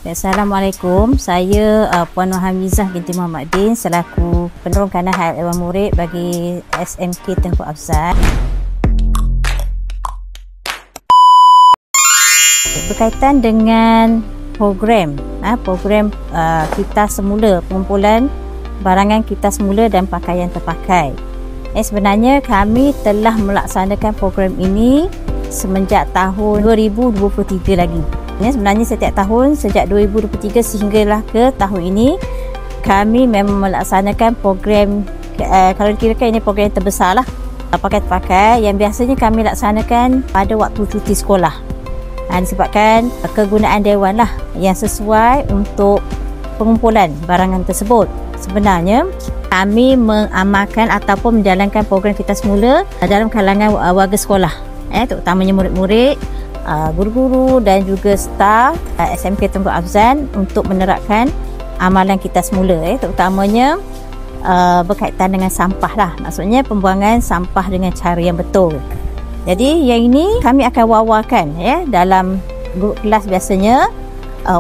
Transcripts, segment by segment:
Assalamualaikum, saya Puan Nur Hamizah binti Muhammad Din selaku penerung kanan hayat Dewan Murid bagi SMK Tengku Afzan. Berkaitan dengan program kita semula, pengumpulan barangan kita semula dan pakaian terpakai. Sebenarnya kami telah melaksanakan program ini semenjak tahun 2023 lagi. Sebenarnya setiap tahun sejak 2023 sehinggalah ke tahun ini kami memang melaksanakan program, kalau dikirakan ini program yang terbesar lah, pakai yang biasanya kami laksanakan pada waktu cuti sekolah. Disebabkan kegunaan dewan lah yang sesuai untuk pengumpulan barangan tersebut. Sebenarnya kami mengamalkan ataupun menjalankan program kita semula dalam kalangan warga sekolah, terutamanya murid-murid, guru-guru dan juga staf SMK Tengku Afzan untuk menerapkan amalan kita semula, terutamanya berkaitan dengan sampah lah, maksudnya pembuangan sampah dengan cara yang betul. Jadi yang ini kami akan wawarkan dalam grup kelas biasanya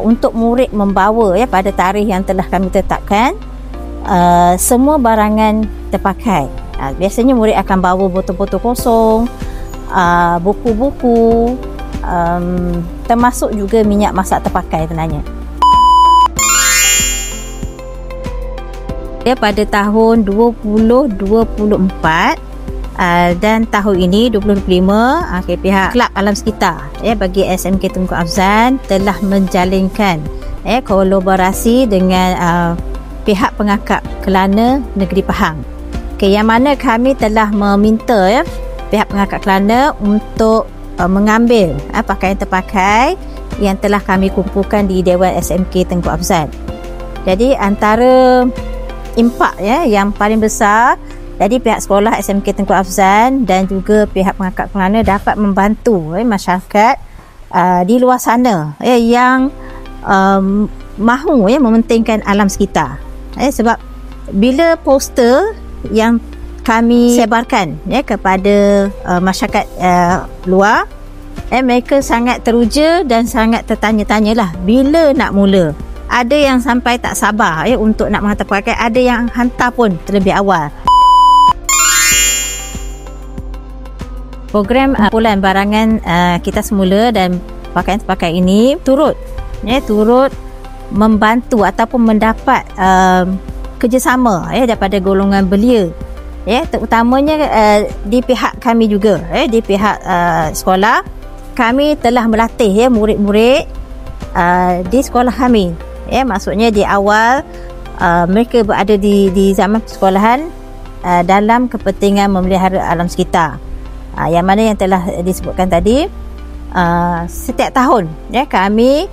untuk murid membawa pada tarikh yang telah kami tetapkan semua barangan terpakai. Biasanya murid akan bawa botol-botol kosong, buku-buku, termasuk juga minyak masak terpakai sebenarnya. Pada tahun 2024 dan tahun ini 2025, pihak Kelab Alam Sekitar bagi SMK Tengku Afzan telah menjalinkan kolaborasi dengan pihak pengakap Kelana Negeri Pahang, yang mana kami telah meminta pihak pengakap Kelana untuk mengambil pakaian terpakai yang telah kami kumpulkan di Dewan SMK Tengku Afzan. Jadi antara impak yang paling besar, jadi pihak sekolah SMK Tengku Afzan dan juga pihak pengakap Kelana dapat membantu masyarakat di luar sana yang mahu mementingkan alam sekitar. Sebab bila poster yang kami sebarkan kepada masyarakat luar, mereka sangat teruja dan sangat tertanya-tanyalah bila nak mula. Ada yang sampai tak sabar untuk nak menghantar pakaian, ada yang hantar pun terlebih awal. Program pengumpulan barangan kita semula dan pakaian terpakai ini turut membantu ataupun mendapat kerjasama daripada golongan belia, terutamanya di pihak kami juga, di pihak sekolah. Kami telah melatih murid-murid di sekolah kami, maksudnya di awal mereka berada di zaman persekolahan dalam kepentingan memelihara alam sekitar, yang mana yang telah disebutkan tadi. Setiap tahun kami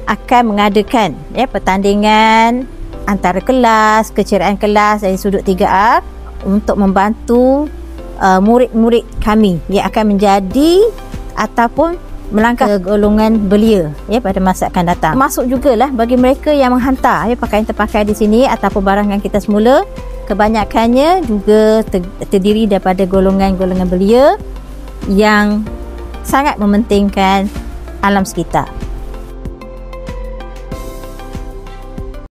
akan mengadakan pertandingan antara kelas, keceriaan kelas dari sudut 3A untuk membantu murid-murid kami yang akan menjadi ataupun melangkah ke golongan belia pada masa akan datang. Termasuk jugalah bagi mereka yang menghantar pakaian terpakai di sini ataupun barangan kita semula, kebanyakannya juga terdiri daripada golongan-golongan belia yang sangat mementingkan alam sekitar.